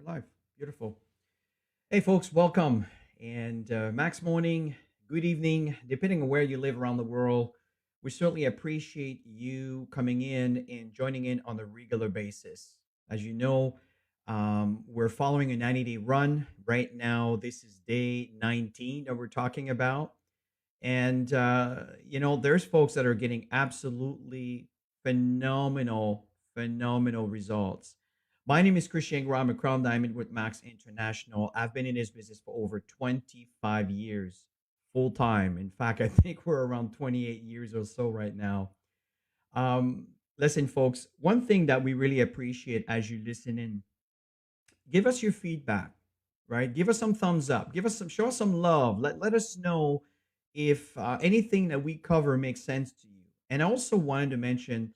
We're live. Beautiful. Hey, folks, welcome. And Max morning, good evening, depending on where you live around the world. We certainly appreciate you coming in and joining in on a regular basis. As you know, we're following a 90-day run. Right now, this is day 19 that we're talking about. And, there's folks that are getting absolutely phenomenal results. My name is Christian Gra. I'm a Crown Diamond with Max International. I've been in this business for over 25 years, full time. In fact, I think we're around 28 years or so right now. Um, Listen, folks, one thing that we really appreciate as you listen in, give us your feedback, right? Give us some thumbs up. Give us some, show us some love. Let us know if anything that we cover makes sense to you. And I also wanted to mention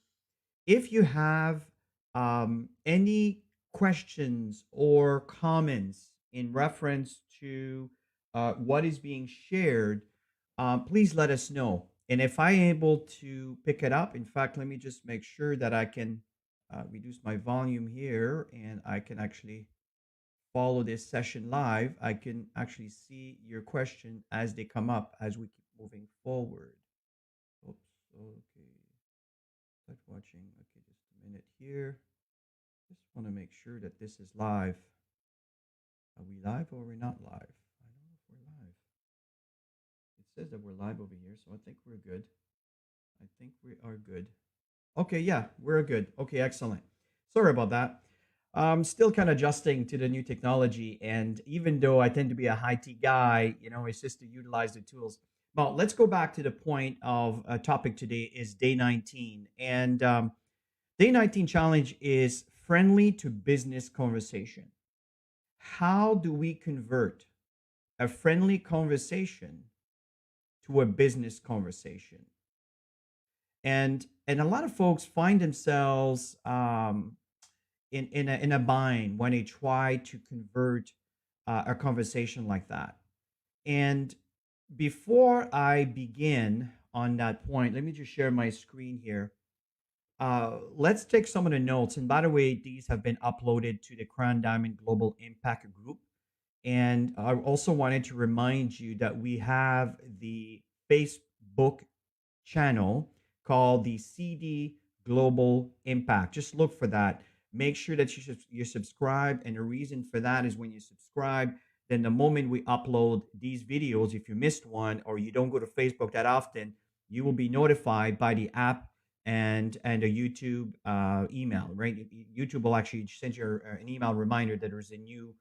if you have any questions or comments in reference to what is being shared, please let us know. And if I'm able to pick it up, in fact, let me just make sure that I can reduce my volume here and I can actually follow this session live. I can actually see your question as they come up as we keep moving forward. Oops, okay. Start watching. Okay, just a minute here. Just want to make sure that this is live. Are we live or are we not live? I don't know if we're live. It says that we're live over here, so I think we're good. I think we are good. Okay, yeah, we're good. Okay, excellent. Sorry about that. I'm still kind of adjusting to the new technology, and even though I tend to be a high tech guy, it's just to utilize the tools. Well, let's go back to the point of a topic today is day 19, and day 19 challenge is friendly to business conversation. How do we convert a friendly conversation to a business conversation? And a lot of folks find themselves in a bind when they try to convert a conversation like that. And before I begin on that point, let me just share my screen here. Let's take some of the notes. And by the way, these have been uploaded to the Crown Diamond Global Impact Group. And I also wanted to remind you that we have the Facebook channel called the CD Global Impact. Just look for that. Make sure that you subscribe. And the reason for that is when you subscribe, then the moment we upload these videos, if you missed one or you don't go to Facebook that often, you will be notified by the app and a YouTube email, right? YouTube will actually send you an email reminder that there's a new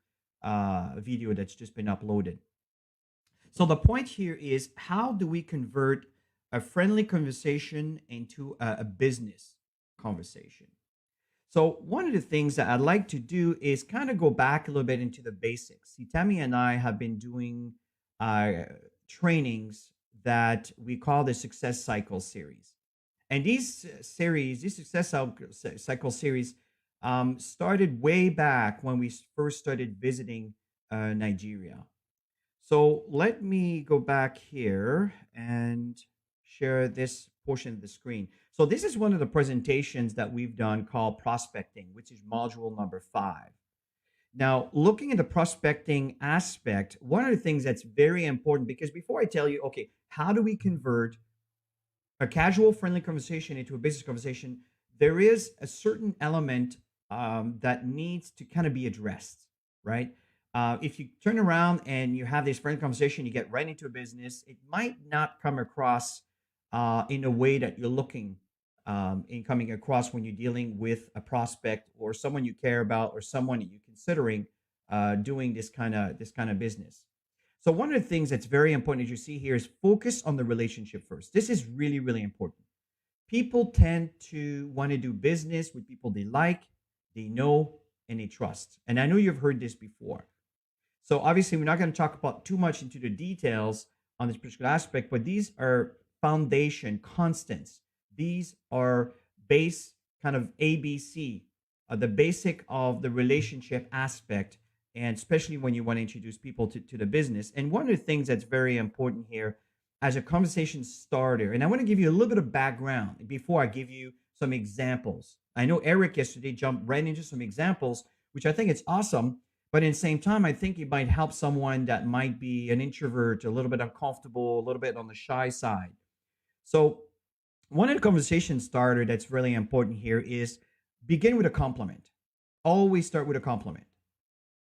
video that's just been uploaded. So the point here is how do we convert a friendly conversation into a business conversation? So one of the things that I'd like to do is kind of go back a little bit into the basics. See, Tammy and I have been doing uh, trainings that we call the Success Cycle series. And these cycle series, started way back when we first started visiting Nigeria. So let me go back here and share this portion of the screen. So this is one of the presentations that we've done called prospecting, which is module number 5. Now, looking at the prospecting aspect, one of the things that's very important, because before I tell you, okay, how do we convert a casual, friendly conversation into a business conversation, there is a certain element that needs to kind of be addressed, right? If you turn around and you have this friendly conversation, you get right into a business, it might not come across in a way that you're looking in coming across when you're dealing with a prospect or someone you care about or someone that you're considering doing this kind of business. So one of the things that's very important as you see here is focus on the relationship first. This is really, really important. People tend to want to do business with people they like, they know, and they trust. And I know you've heard this before. So obviously, we're not going to talk about too much into the details on this particular aspect, but these are foundation constants. These are base kind of ABC, the basic of the relationship aspect, and especially when you want to introduce people to the business. And one of the things that's very important here as a conversation starter, and I want to give you a little bit of background before I give you some examples. I know Eric yesterday jumped right into some examples, which I think it's awesome But in the same time, I think it might help someone that might be an introvert, a little bit uncomfortable, a little bit on the shy side. So, one of the conversation starter that's really important here is begin with a compliment. Always start with a compliment,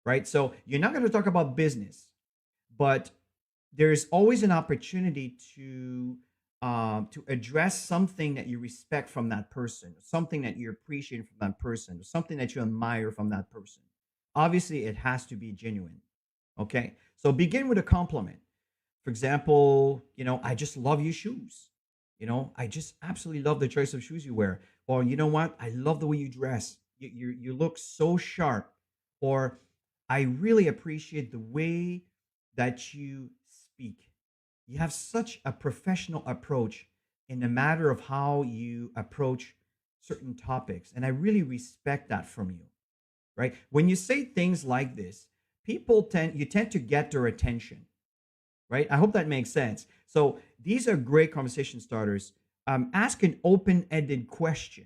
right? So, you're not going to talk about business, but there's always an opportunity to address something that you respect from that person, something that you appreciate from that person, something that you admire from that person. Obviously, it has to be genuine. Okay, so begin with a compliment. For example, I just love your shoes. I just absolutely love the choice of shoes you wear. Or you know what? I love the way you dress. You look so sharp. Or I really appreciate the way that you speak. You have such a professional approach in the matter of how you approach certain topics. And I really respect that from you, right? When you say things like this, you tend to get their attention, right? I hope that makes sense. So these are great conversation starters. Ask an open-ended question.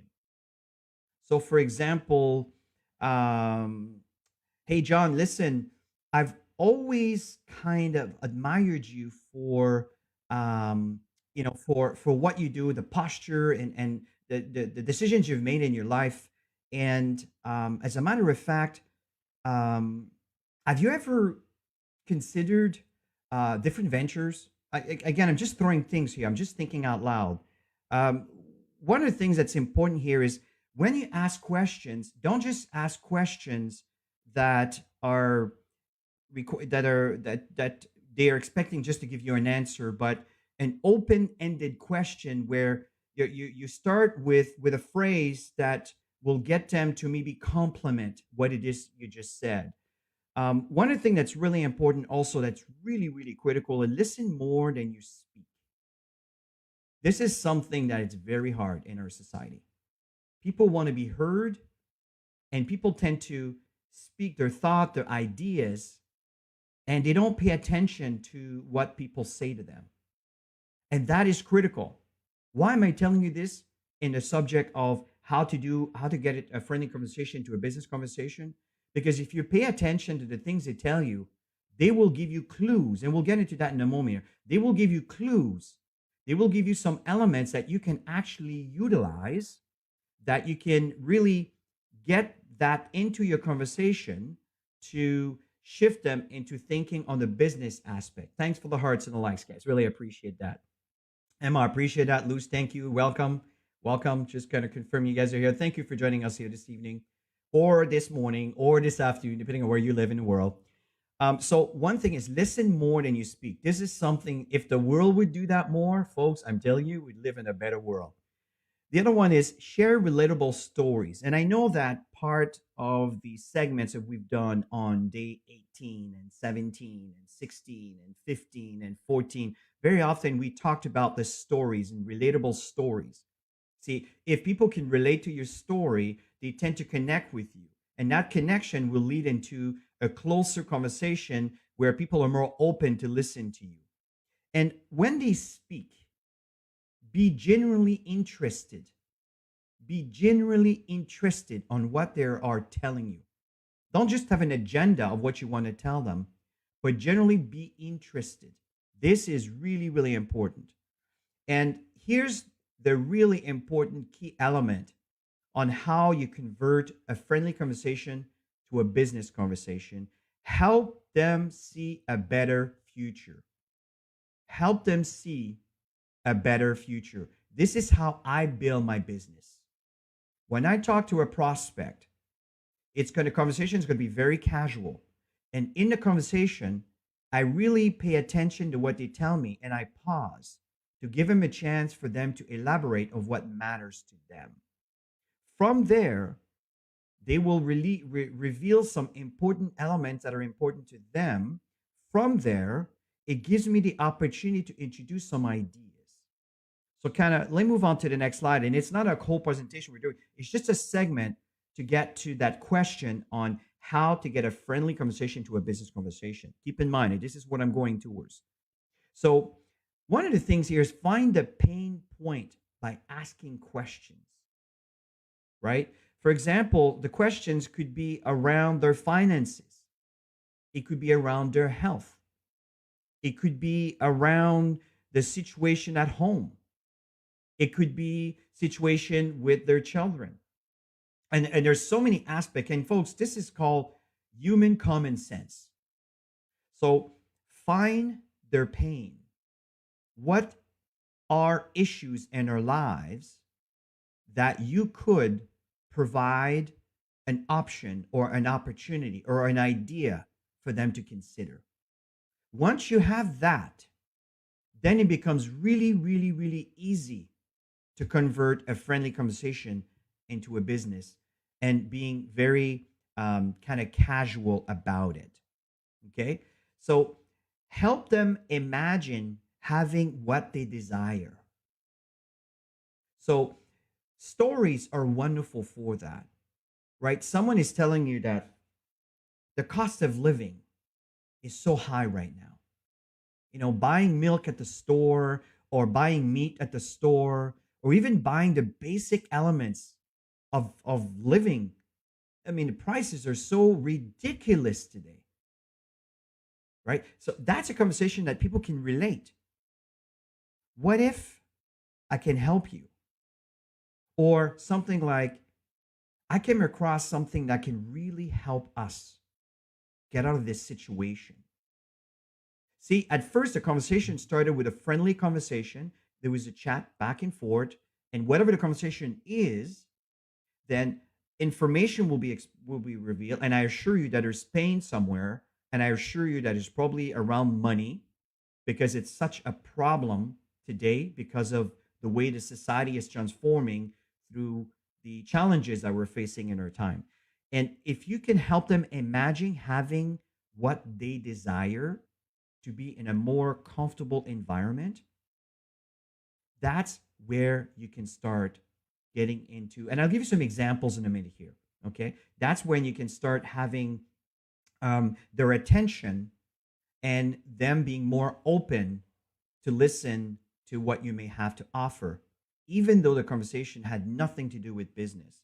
So, for example, um, hey John, listen, I've always kind of admired you for for what you do, the posture and the decisions you've made in your life. And as a matter of fact, um, have you ever considered different ventures? Again, I'm just throwing things here. I'm just thinking out loud. Um, One of the things that's important here is when you ask questions, don't just ask questions that are that they are expecting just to give you an answer, but an open-ended question where you start with a phrase that will get them to maybe compliment what it is you just said. One of the things that's really important, also, that's really, really critical, and listen more than you speak. This is something that is very hard in our society. People want to be heard, and people tend to speak their thought, their ideas, and they don't pay attention to what people say to them. And that is critical. Why am I telling you this in the subject of how to get a friendly conversation to a business conversation? Because if you pay attention to the things they tell you, they will give you clues, and we'll get into that in a moment. They will give you clues. They will give you some elements that you can actually utilize, that you can really get that into your conversation to shift them into thinking on the business aspect. Thanks for the hearts and the likes, guys. Really appreciate that. Emma, I appreciate that. Luz, thank you. Welcome. Welcome. Just kind of confirm you guys are here. Thank you for joining us here this evening or this morning or this afternoon, depending on where you live in the world. So one thing is listen more than you speak. This is something, if the world would do that more, folks, I'm telling you, we'd live in a better world. The other one is share relatable stories. And I know that part of the segments that we've done on day 18 and 17 and 16 and 15 and 14, very often we talked about the stories and relatable stories. See, if people can relate to your story, they tend to connect with you. And that connection will lead into a closer conversation where people are more open to listen to you. And when they speak, be genuinely interested. Be genuinely interested on what they are telling you. Don't just have an agenda of what you want to tell them, but generally be interested. This is really, really important. And here's the really important key element on how you convert a friendly conversation to a business conversation. Help them see a better future. Help them see a better future. This is how I build my business. When I talk to a prospect, conversation is going to be very casual. And in the conversation, I really pay attention to what they tell me, and I pause to give them a chance for them to elaborate on what matters to them. From there, they will really reveal some important elements that are important to them. From there, it gives me the opportunity to introduce some ideas. So, kind of, let me move on to the next slide. And it's not a whole presentation we're doing, it's just a segment to get to that question on how to get a friendly conversation to a business conversation. Keep in mind, this is what I'm going towards. So, one of the things here is find the pain point by asking questions, right? For example, the questions could be around their finances. It could be around their health. It could be around the situation at home. It could be situation with their children. And there's so many aspects. And folks, this is called human common sense. So find their pain. What are issues in our lives that you could provide an option or an opportunity or an idea for them to consider? Once you have that, then it becomes really, really, really easy to convert a friendly conversation into a business and being very kind of casual about it. Okay. So help them imagine having what they desire. So stories are wonderful for that, right? Someone is telling you that the cost of living is so high right now. Buying milk at the store or buying meat at the store or even buying the basic elements of living. I mean, the prices are so ridiculous today, right? So that's a conversation that people can relate. What if I can help you? Or something like, I came across something that can really help us get out of this situation. See, at first, the conversation started with a friendly conversation. There was a chat back and forth. And whatever the conversation is, then information will be revealed. And I assure you that there's pain somewhere. And I assure you that it's probably around money because it's such a problem today because of the way the society is transforming through the challenges that we're facing in our time. And if you can help them imagine having what they desire to be in a more comfortable environment, that's where you can start getting into. And I'll give you some examples in a minute here. Okay. That's when you can start having their attention and them being more open to listen to what you may have to offer, even though the conversation had nothing to do with business.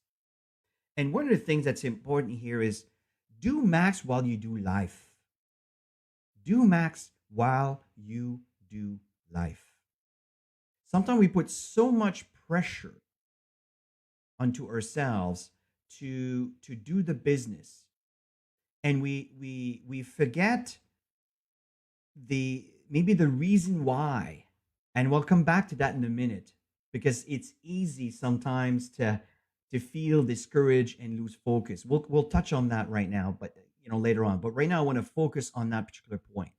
And one of the things that's important here is do max while you do life. Do max while you do life. Sometimes we put so much pressure onto ourselves to do the business, and we forget the maybe the reason why. And we'll come back to that in a minute because it's easy sometimes to feel discouraged and lose focus. We'll touch on that right now, but later on. But right now I want to focus on that particular point.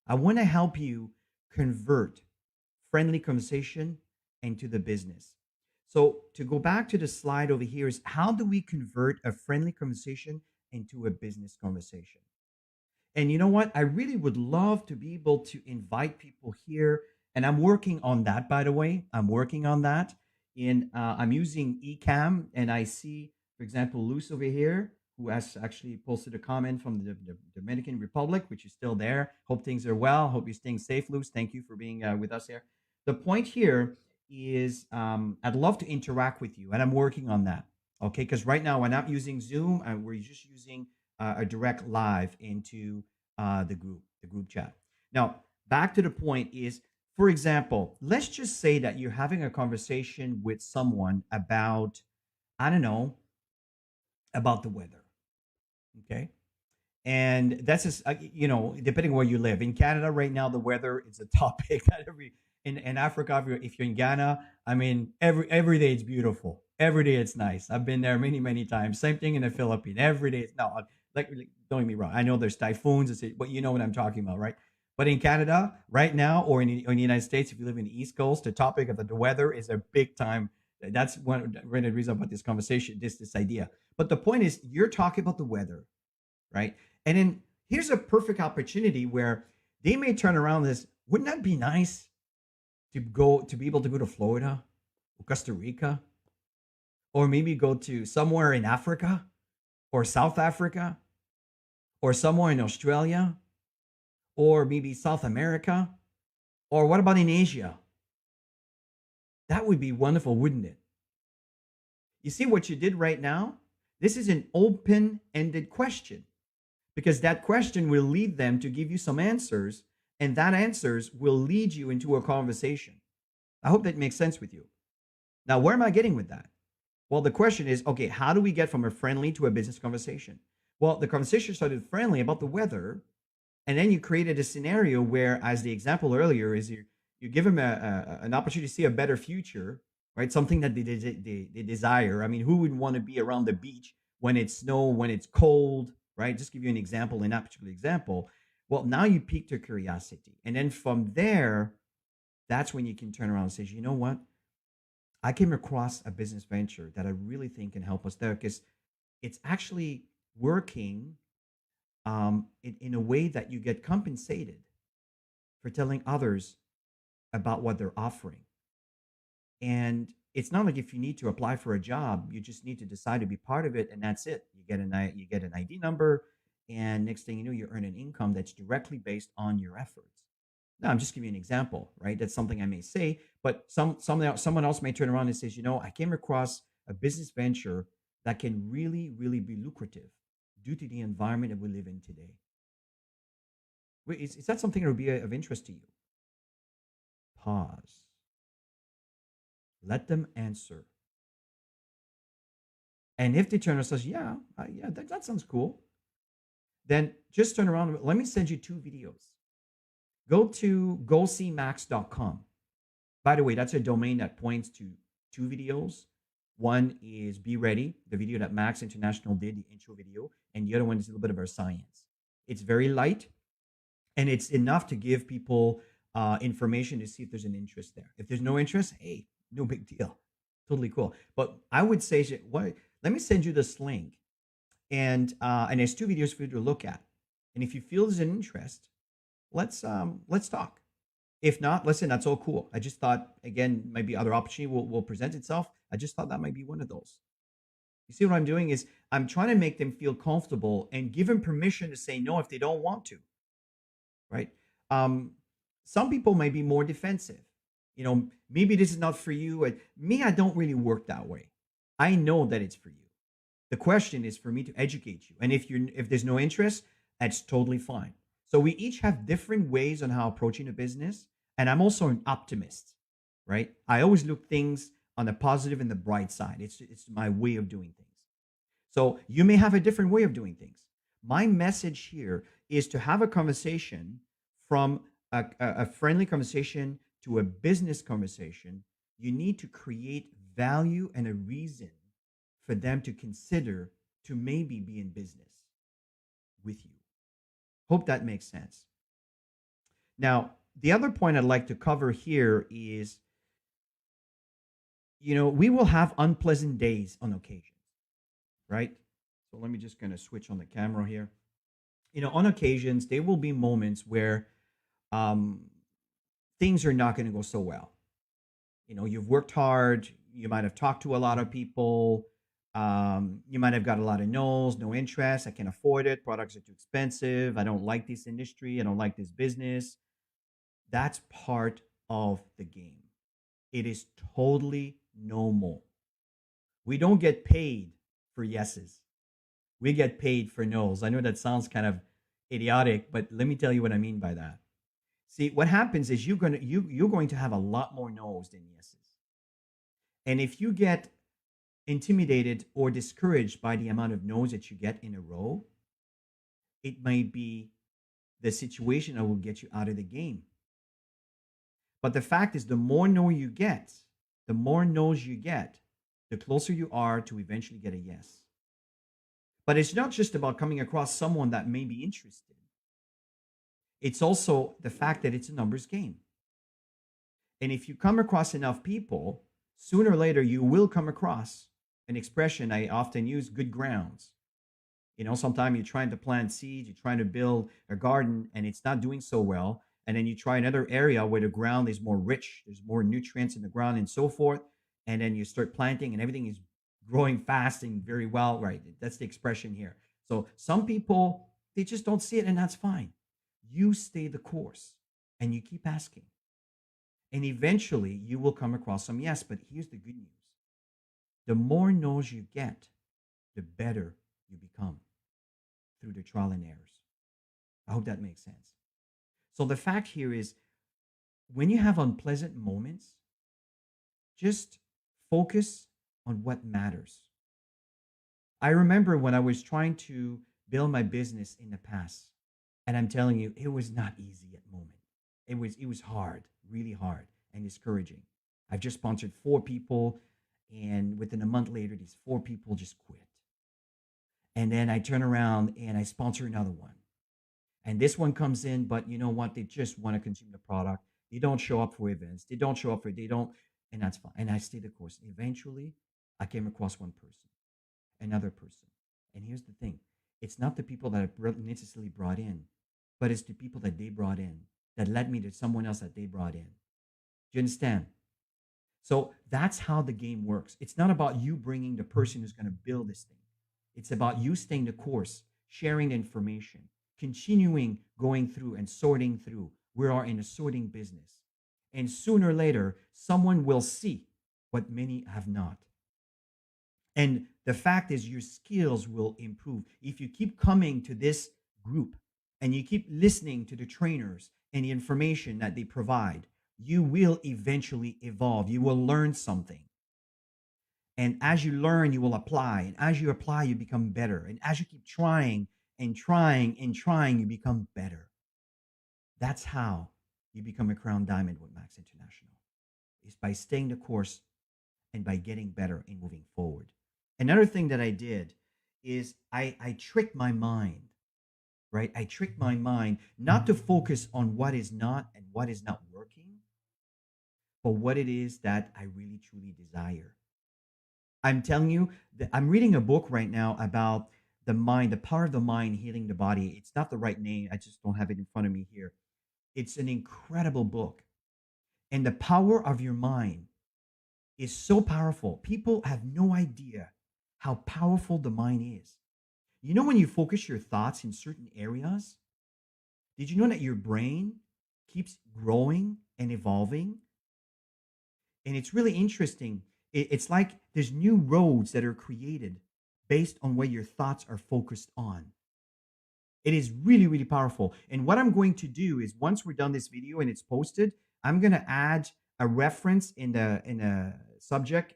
I want to help you convert friendly conversation into the business. So to go back to the slide over here is how do we convert a friendly conversation into a business conversation? And you know what? I really would love to be able to invite people here. And I'm working on that, by the way. I'm working on that. I'm using Ecamm, and I see, for example, Luz over here, who has actually posted a comment from the Dominican Republic, which is still there. Hope things are well. Hope you're staying safe, Luz. Thank you for being with us here. The point here is I'd love to interact with you, and I'm working on that. Okay, because right now we're not using Zoom, and we're just using a direct live into the group chat. Now, back to the point is, for example, let's just say that you're having a conversation with someone about, I don't know, about the weather. Okay. And that's just, depending where you live. In Canada right now, the weather is a topic that in Africa, if you're in Ghana, I mean, every day it's beautiful. Every day it's nice. I've been there many, many times. Same thing in the Philippines. Every day it's, no, like, don't get me wrong. I know there's typhoons, but you know what I'm talking about, right? But in Canada right now, or in the United States, if you live in the East Coast, the topic of the weather is a big time. That's one of the reasons about this conversation, this idea. But the point is, you're talking about the weather, right? And then here's a perfect opportunity where they may turn around this. Wouldn't that be nice to be able to go to Florida or Costa Rica, or maybe go to somewhere in Africa or South Africa or somewhere in Australia or maybe South America? Or what about in Asia? That would be wonderful, wouldn't it? You see what you did right now? This is an open ended question. because that question will lead them to give you some answers, and that answers will lead you into a conversation. I hope that makes sense with you. Now, where am I getting with that? Well, the question is, okay, how do we get from a friendly to a business conversation? Well, the conversation started friendly about the weather, and then you created a scenario where, as the example earlier, is you give them an opportunity to see a better future, right? Something that they desire. I mean, who would want to be around the beach when it's snow, when it's cold, right? Just give you an example, in that particular example. Well, now you piqued their curiosity, and then from there, that's when you can turn around and say, you know what? I came across a business venture that I really think can help us there because it's actually working in a way that you get compensated for telling others about what they're offering. And it's not like if you need to apply for a job, you just need to decide to be part of it, and that's it. You get an ID number, and next thing you know, you earn an income that's directly based on your efforts. Now, I'm just giving you an example, right? That's something I may say, but someone else may turn around and says, I came across a business venture that can really, really be lucrative due to the environment that we live in today. Wait, is that something that would be of interest to you? Pause. Let them answer. And if they turn around and says, yeah, that sounds cool, then just turn around. Let me send you 2 videos. Go to gocmax.com. By the way, that's a domain that points to 2 videos. One is Be Ready, the video that Max International did, the intro video, and the other one is a little bit of our science. It's very light, and it's enough to give people information to see if there's an interest there. If there's no interest, hey, no big deal, totally cool. But I would say, let me send you this link, and there's 2 videos for you to look at. And if you feel there's an interest, let's talk. If not, listen, that's all cool. I just thought, again, maybe other opportunity will present itself. I just thought that might be one of those. You see what I'm doing is I'm trying to make them feel comfortable and give them permission to say no if they don't want to, right? Um, some people may be more defensive. Maybe this is not for you. Me, I don't really work that way. I know that it's for you. The question is for me to educate you. And if there's no interest, that's totally fine. So we each have different ways on how approaching a business. And I'm also an optimist, right? I always look things on the positive and the bright side. It's my way of doing things. So you may have a different way of doing things. My message here is to have a conversation from a friendly conversation to a business conversation. You need to create value and a reason for them to consider to maybe be in business with you. Hope that makes sense. Now, the other point I'd like to cover here is, we will have unpleasant days on occasion, right? So let me just kind of switch on the camera here. On occasions, there will be moments where um, things are not going to go so well. You've worked hard. You might have talked to a lot of people. You might have got a lot of no's, no interest. I can't afford it. Products are too expensive. I don't like this industry. I don't like this business. That's part of the game. It is totally normal. We don't get paid for yeses. We get paid for no's. I know that sounds kind of idiotic, but let me tell you what I mean by that. See, what happens is you're going to have a lot more no's than yeses. And if you get intimidated or discouraged by the amount of no's that you get in a row, it may be the situation that will get you out of the game. But the fact is, the more no you get, the more no's you get, the closer you are to eventually get a yes. But it's not just about coming across someone that may be interested. It's also the fact that it's a numbers game. And if you come across enough people, sooner or later you will come across an expression I often use, good grounds. Sometimes you're trying to plant seeds, you're trying to build a garden, and it's not doing so well. And then you try another area where the ground is more rich, there's more nutrients in the ground and so forth. And then you start planting and everything is growing fast and very well, right? That's the expression here. So some people, they just don't see it, and that's fine. You stay the course and you keep asking. And eventually you will come across some yes. But here's the good news. The more no's you get, the better you become. through the trial and errors. I hope that makes sense. So the fact here is when you have unpleasant moments, just focus on what matters. I remember when I was trying to build my business in the past, and I'm telling you, it was not easy at the moment. It was hard, really hard and discouraging. I've just sponsored four people, and within a month later, these four people just quit. And then I turn around and I sponsor another one. And this one comes in, but you know what? They just want to consume the product. They don't show up for events. They don't show up for, they don't, and that's fine. And I stay the course. Eventually, I came across one person, another person. And here's the thing, it's not the people that I necessarily brought in, but it's the people that they brought in that led me to someone else that they brought in. Do you understand? So that's how the game works. It's not about you bringing the person who's going to build this thing. It's about you staying the course, sharing the information, continuing going through and sorting through. We are in a sorting business. And sooner or later, someone will see what many have not. And the fact is, your skills will improve. If you keep coming to this group and you keep listening to the trainers and the information that they provide, you will eventually evolve. You will learn something. And as you learn, you will apply. And as you apply, you become better. And as you keep trying and trying and trying, you become better. That's how you become a crown diamond with Max International, is by staying the course and by getting better and moving forward. Another thing that I did is I tricked my mind, right? I tricked my mind not to focus on what is not and what is not working, but what it is that I really truly desire. I'm telling you that I'm reading a book right now about the mind, the power of the mind healing the body. It's not the right name. I just don't have it in front of me here. It's an incredible book. And the power of your mind is so powerful. People have no idea how powerful the mind is. You know, when you focus your thoughts in certain areas, did you know that your brain keeps growing and evolving? And it's really interesting. It's like there's new roads that are created based on where your thoughts are focused on. It is really, really powerful. And what I'm going to do is once we're done this video and it's posted, I'm going to add a reference in the subject,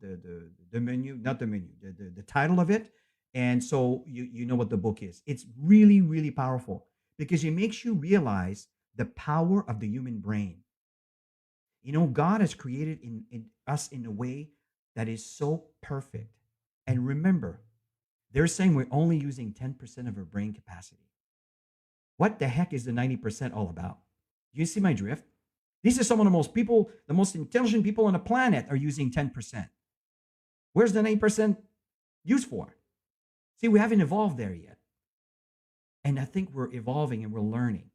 the menu, not the menu, the title of it. And so you know what the book is. It's really, really powerful because it makes you realize the power of the human brain. You know, God has created in us in a way that is so perfect. And remember, they're saying we're only using 10% of our brain capacity. What the heck is the 90% all about? You see my drift? These are some of the most intelligent people on the planet are using 10%. Where's the 90% used for? See, we haven't evolved there yet. And I think we're evolving and we're learning.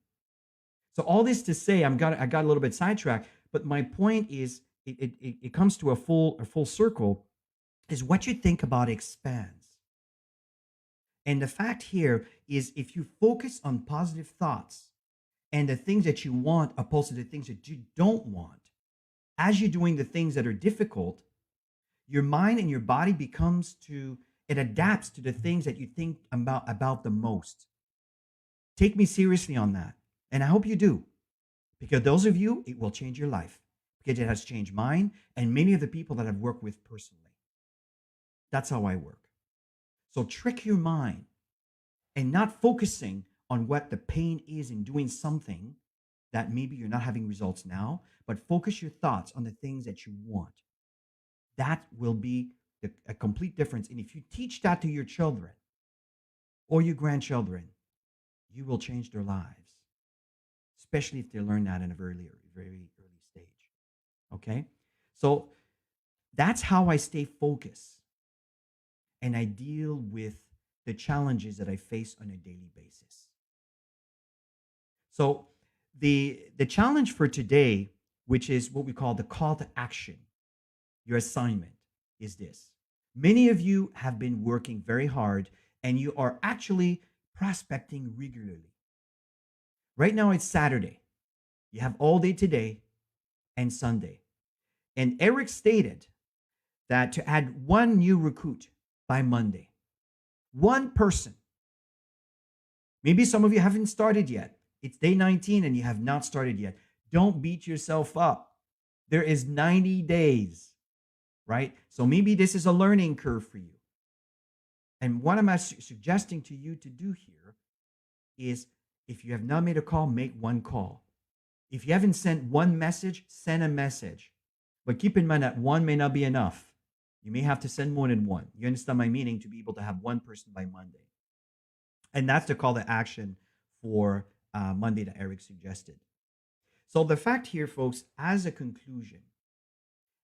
So all this to say, I got a little bit sidetracked, but my point is it comes to a full circle, is what you think about expands. And the fact here is if you focus on positive thoughts and the things that you want opposed to the things that you don't want, as you're doing the things that are difficult, your mind and your body it adapts to the things that you think about the most. Take me seriously on that. And I hope you do. Because those of you, it will change your life. Because it has changed mine and many of the people that I've worked with personally. That's how I work. So trick your mind and not focusing on what the pain is in doing something that maybe you're not having results now, but focus your thoughts on the things that you want. That will be a complete difference. And if you teach that to your children or your grandchildren, you will change their lives, especially if they learn that in a very early stage. Okay? So that's how I stay focused and I deal with the challenges that I face on a daily basis. So the challenge for today, which is what we call the call to action, your assignment is this. Many of you have been working very hard and you are actually prospecting regularly. Right now it's Saturday. You have all day today and Sunday. And Eric stated that to add one new recruit by Monday, one person Maybe some of you haven't started yet. It's day 19 and you have not started yet. Don't beat yourself up. There is 90 days, right? So maybe this is a learning curve for you. And what I'm suggesting to you to do here is, if you have not made a call, make one call. If you haven't sent one message, send a message. But keep in mind that one may not be enough. You may have to send more than one. You understand my meaning, to be able to have one person by Monday. And that's the call to action for Monday that Eric suggested. So the fact here, folks, as a conclusion,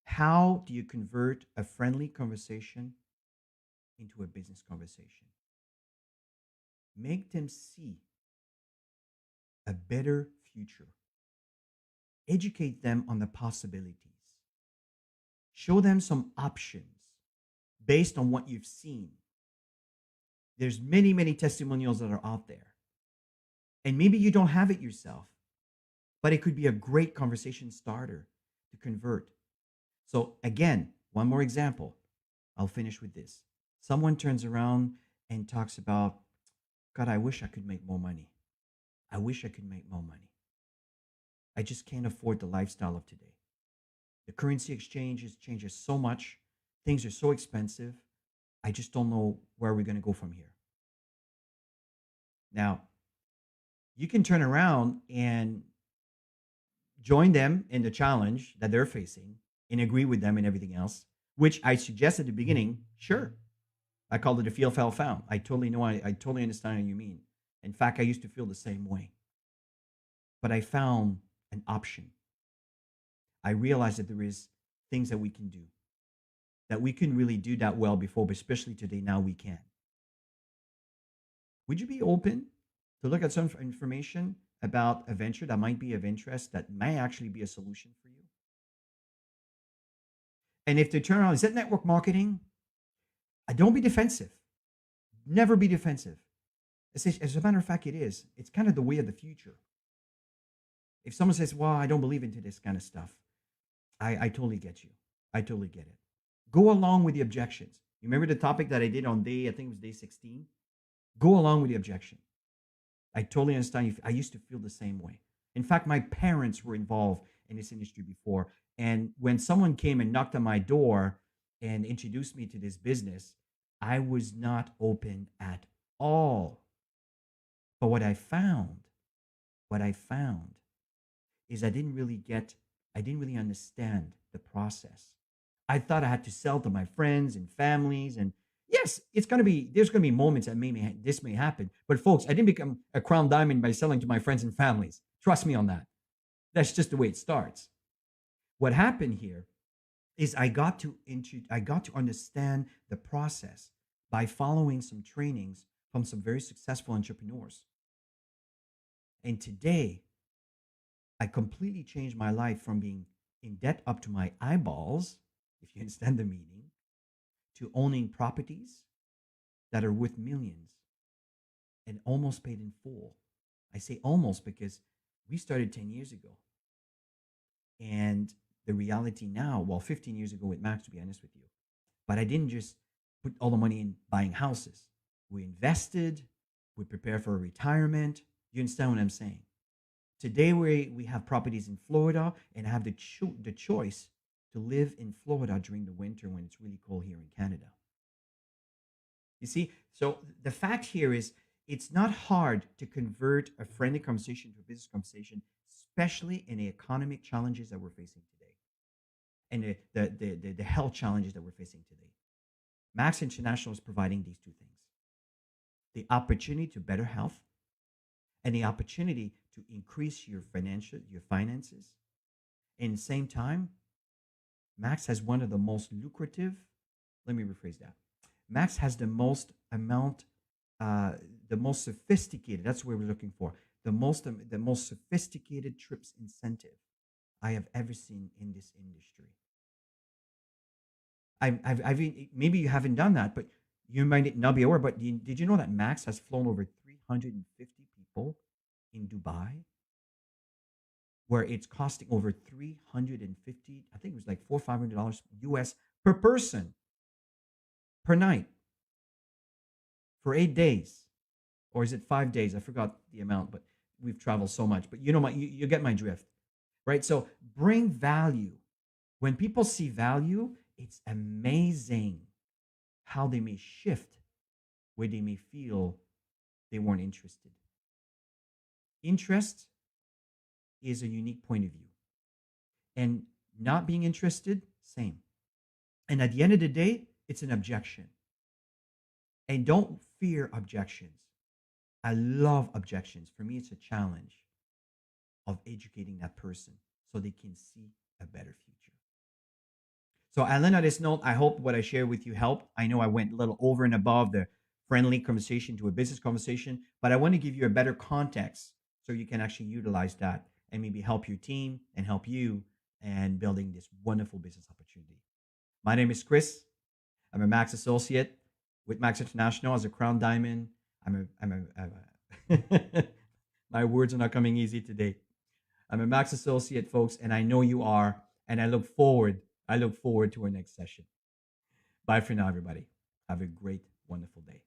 how do you convert a friendly conversation into a business conversation? Make them see a better future. Educate them on the possibilities. Show them some options based on what you've seen. There's many, many testimonials that are out there. And maybe you don't have it yourself, but it could be a great conversation starter to convert. So again, one more example. I'll finish with this. Someone turns around and talks about, God, I wish I could make more money. I wish I could make more money. I just can't afford the lifestyle of today. The currency exchanges changes so much. Things are so expensive. I just don't know where we're going to go from here. Now, you can turn around and join them in the challenge that they're facing and agree with them and everything else, which I suggested at the beginning. Sure. I called it a feel, felt, found. I totally know. I totally understand what you mean. In fact, I used to feel the same way. But I found an option. I realized that there is things that we can do, that we can really do that well before, but especially today, now we can. Would you be open to look at some information about a venture that might be of interest, that may actually be a solution for you? And if they turn around, is that network marketing? Don't be defensive. Never be defensive. As a matter of fact, it is. It's kind of the way of the future. If someone says, well, I don't believe into this kind of stuff, I totally get you. I totally get it. Go along with the objections. You remember the topic that I did on I think it was day 16? Go along with the objection. I totally understand you. I used to feel the same way. In fact, my parents were involved in this industry before. And when someone came and knocked on my door and introduced me to this business, I was not open at all. But what I found is I didn't really understand the process. I thought I had to sell to my friends and families. And yes, there's going to be moments that this may happen. But folks, I didn't become a crown diamond by selling to my friends and families. Trust me on that. That's just the way it starts. What happened here is I got to understand the process by following some trainings from some very successful entrepreneurs. And today, I completely changed my life from being in debt up to my eyeballs, if you understand the meaning, to owning properties that are worth millions and almost paid in full. I say almost because we started 10 years ago. And the reality now, well, 15 years ago with Max, to be honest with you, but I didn't just put all the money in buying houses. We invested, we prepared for a retirement. You understand what I'm saying? Today, we have properties in Florida, and I have the choice to live in Florida during the winter when it's really cold here in Canada. You see, so the fact here is it's not hard to convert a friendly conversation to a business conversation, especially in the economic challenges that we're facing today and the health challenges that we're facing today. Max International is providing these two things: the opportunity to better health and the opportunity to increase your finances. And at the same time, Max has one of the most lucrative, let me rephrase that. Max has the most sophisticated, that's what we're looking for, the most sophisticated trips incentive I have ever seen in this industry. Maybe you haven't done that, but you might not be aware, but did you know that Max has flown over 350 people in Dubai, where it's costing over 350, I think it was like $400-500 US per person per night for 8 days. or is it 5 days? I forgot the amount, but we've traveled so much. But you know, you get my drift, right? So bring value. When people see value, it's amazing how they may shift where they may feel they weren't interested. Interest is a unique point of view, and not being interested, same. And at the end of the day, it's an objection. And don't fear objections. I love objections. For me, it's a challenge of educating that person so they can see a better future. So, Alan, on this note, I hope what I shared with you helped. I know I went a little over and above the friendly conversation to a business conversation, but I want to give you a better context so you can actually utilize that and maybe help your team and help you and building this wonderful business opportunity. My name is Chris. I'm a Max associate with Max International as a Crown Diamond. My words are not coming easy today. I'm a Max associate, folks, and I know you are. And I look forward to our next session. Bye for now, everybody. Have a great, wonderful day.